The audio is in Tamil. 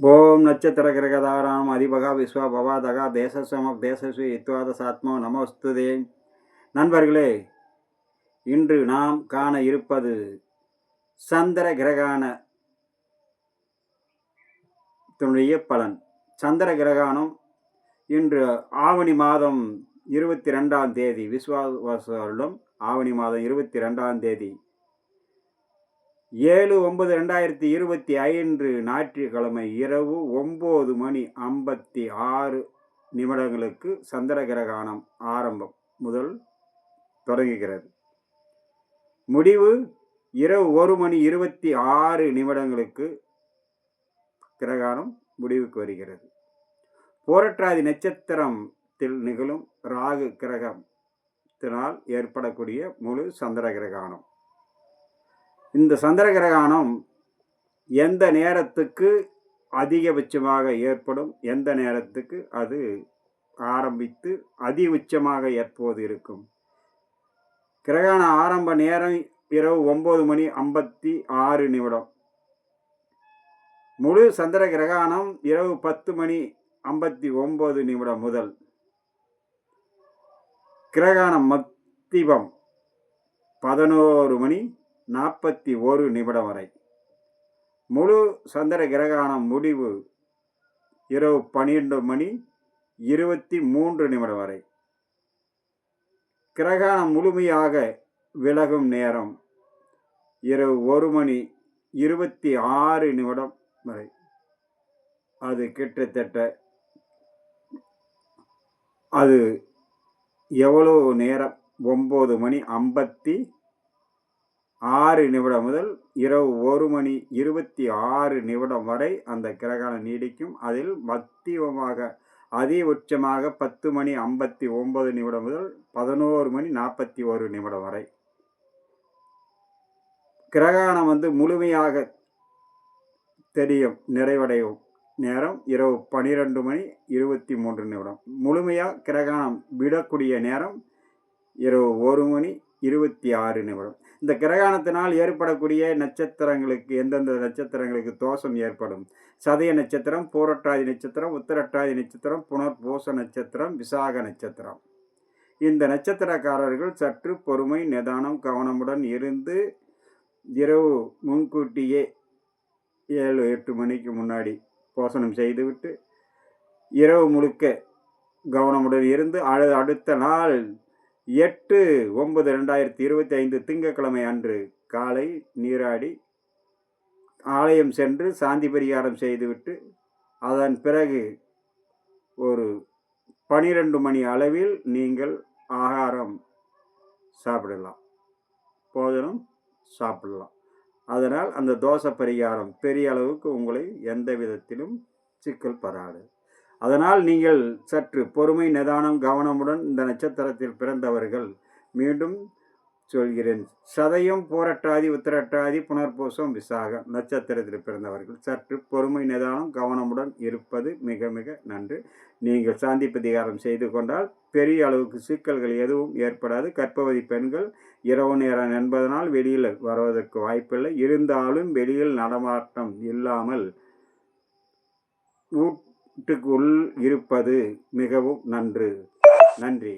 ஓம் நட்சத்திர கிரகதாராம் அதிபகா விஸ்வா பவாதகா தேசஸ்வமக் தேசஸ்வி இத்வாத சாத்மோ நமஸ்துதே. நண்பர்களே, இன்று நாம் காண இருப்பது சந்திர கிரகணத்தினுடைய பலன். சந்திர கிரகணம் இன்று ஆவணி மாதம் 22ஆம் தேதி, விஸ்வாவச வருடம் ஆவணி மாதம் 22ஆம் தேதி 7/9/2025 ஞாயிற்றுக்கிழமை இரவு 9:56 சந்திர கிரகணம் ஆரம்பம் முதல் தொடங்குகிறது. முடிவு இரவு 1:26 கிரகணம் முடிவுக்கு வருகிறது. போரட்டாதி நட்சத்திரத்தில் நிகழும் ராகு கிரகத்தினால் ஏற்படக்கூடிய முழு சந்திர கிரகணம். இந்த சந்திர கிரகணம் எந்த நேரத்துக்கு அதிகபட்சமாக ஏற்படும், எந்த நேரத்துக்கு அது ஆரம்பித்து அதி உச்சமாக எப்போது இருக்கும்? கிரகண ஆரம்ப நேரம் இரவு 9:56. முழு சந்திர கிரகணம் இரவு 10:59 முதல். கிரகணம் மத்திபம் 11:41 வரை. முழு சந்திர கிரகணம் முடிவு இரவு 12:23 வரை. கிரகணம் முழுமையாக விலகும் நேரம் இரவு 1:26 வரை. அது கிட்டத்தட்ட அது எவ்வளவு நேரம்? 9:56 முதல் இரவு 1:26 வரை அந்த கிரகணம் நீடிக்கும். அதில் மத்தியமாக அதிகபட்சமாக 10:59 முதல் 11:41 வரை. கிரகணம் முழுமையாக தெரியும் நிறைவடையும் நேரம் இரவு 12:23. முழுமையாக கிரகணம் விடக்கூடிய நேரம் இரவு 1:26. இந்த கிரகணத்தினால் ஏற்படக்கூடிய நட்சத்திரங்களுக்கு, எந்தெந்த நட்சத்திரங்களுக்கு தோஷம் ஏற்படும்? சதய நட்சத்திரம், பூரட்டாதி நட்சத்திரம், உத்திரட்டாதி நட்சத்திரம், புனர்பூச நட்சத்திரம், விசாக நட்சத்திரம். இந்த நட்சத்திரக்காரர்கள் சற்று பொறுமை, நிதானம், கவனமுடன் இருந்து இரவு முன்கூட்டியே 7-8 மணிக்கு முன்னாடி போசனம் செய்துவிட்டு இரவு முழுக்க கவனமுடன் இருந்து அடுத்த நாள் 8/9/2025 திங்கட்கிழமை அன்று காலை நீராடி ஆலயம் சென்று சாந்தி பரிகாரம் செய்துவிட்டு அதன் பிறகு ஒரு 12 மணி அளவில் நீங்கள் ஆகாரம் சாப்பிடலாம், போஜனம் சாப்பிடலாம். அதனால் அந்த தோஷ பரிகாரம் பெரிய அளவுக்கு உங்களை எந்த விதத்திலும் சிக்கல் படாது. அதனால் நீங்கள் சற்று பொறுமை, நிதானம், கவனமுடன் இந்த நட்சத்திரத்தில் பிறந்தவர்கள், மீண்டும் சொல்கிறேன், சதயம், பூரட்டாதி, உத்திரட்டாதி, புனர்பூசம், விசாகம் நட்சத்திரத்தில் பிறந்தவர்கள் சற்று பொறுமை, நிதானம், கவனமுடன் இருப்பது மிக மிக நன்று. நீங்கள் சாந்தி பரிகாரம் செய்து கொண்டால் பெரிய அளவுக்கு சிக்கல்கள் எதுவும் ஏற்படாது. கர்ப்பவதி பெண்கள் இரவு நேரம் என்பதனால் வெளியில் வருவதற்கு வாய்ப்பில்லை. இருந்தாலும் வெளியில் நடமாட்டம் இல்லாமல் வீட்டுக்குள் இருப்பது மிகவும் நன்று. நன்றி.